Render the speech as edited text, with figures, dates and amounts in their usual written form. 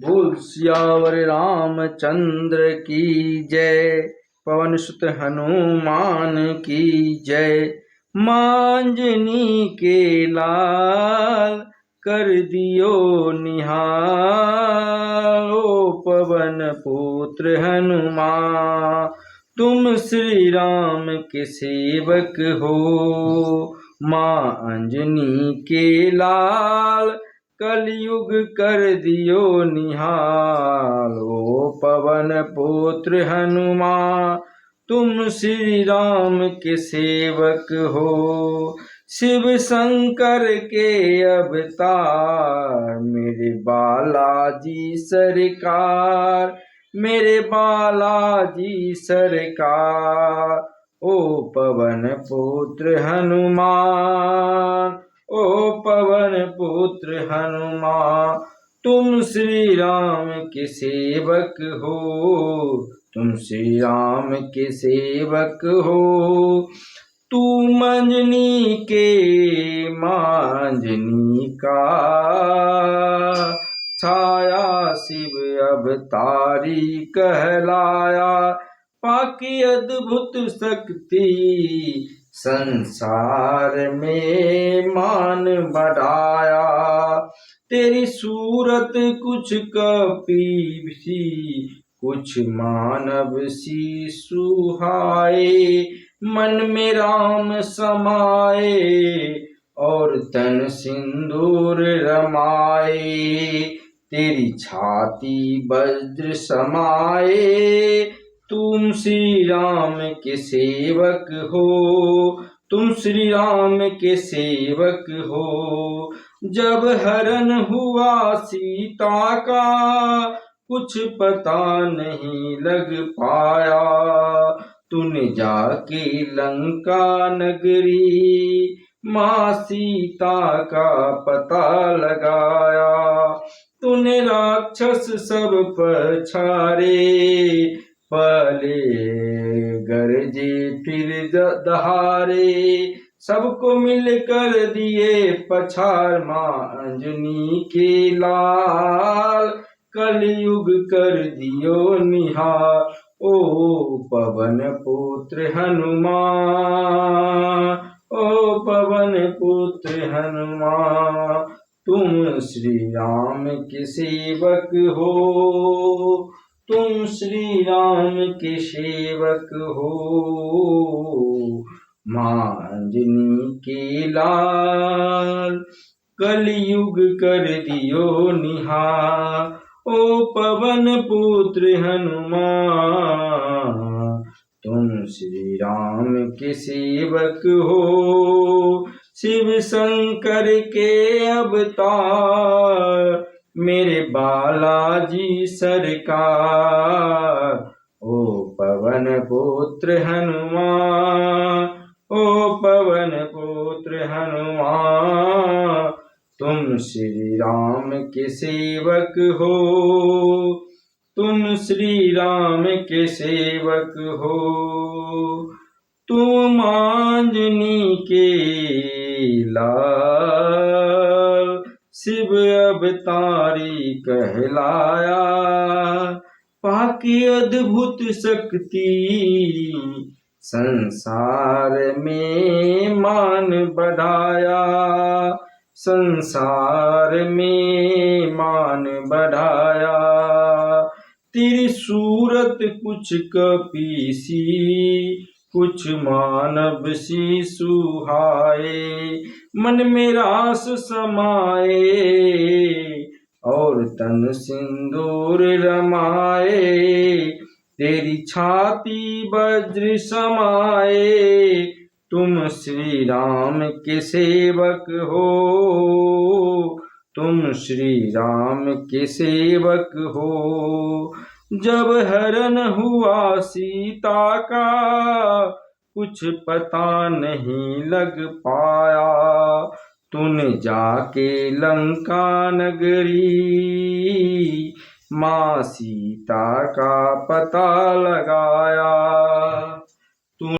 बोल सियावर रामचंद्र की जय। पवन सुत हनुमान की जय। मांजनी के लाल कर दियो निहाल। ओ पवन पुत्र हनुमान तुम श्री राम के सेवक हो। माँ अंजनी के लाल कलयुग कर दियो निहाल। ओ पवन पुत्र हनुमान तुम श्री राम के सेवक हो। शिव शंकर के अवतार मेरे बालाजी सरकार। मेरे बालाजी सरकार। ओ पवन पुत्र हनुमान ओ पवन पुत्र हनुमान तुम श्री राम के सेवक हो। तुम श्री राम के सेवक हो। तू मंजनी के मांजनी का छाया शिव अवतारी कहलाया। पाकी अद्भुत शक्ति संसार में मान बढ़ाया। तेरी सूरत कुछ कपि सी कुछ मानव सी सुहाए। मन में राम समाए और तन सिंदूर रमाए। तेरी छाती वज्र समाए। तुम श्री राम के सेवक हो। तुम श्री राम के सेवक हो। जब हरण हुआ सीता का कुछ पता नहीं लग पाया। तूने जाके लंका नगरी माँ सीता का पता लगाया। तूने राक्षस सब पछारे पले गरजे फिर दहारे। सबको मिलकर दिए पछाड़ माँ अंजनी के लाल। कलयुग कर दियो निहाल। ओ पवन पुत्र हनुमान ओ पवन पुत्र हनुमान तुम श्री राम के सेवक हो। तुम श्री राम के सेवक हो। माँ अंजनी के लाल कलयुग कर दियो निहाल। ओ पवन पुत्र हनुमान तुम श्री राम के सेवक हो। शिव शंकर के अवतार मेरे बालाजी सरकार। ओ पवन पुत्र हनुमान ओ पवन पुत्र हनुमान तुम श्री राम के सेवक हो। तुम श्री राम के सेवक हो। तुम अंजनी के लाल शिव अवतारी कहलाया। पाकी अद्भुत शक्ति संसार में मान बढ़ाया। संसार में मान बढ़ाया। तेरी सूरत कुछ कपि सी कुछ मानव सी सुहाए। मन में रास समाए और तन सिंदूर रमाए। तेरी छाती वज्र समाए। तुम श्री राम के सेवक हो। तुम श्री राम के सेवक हो। जब हरण हुआ सीता का कुछ पता नहीं लग पाया। तूने जाके लंका नगरी माँ सीता का पता लगाया।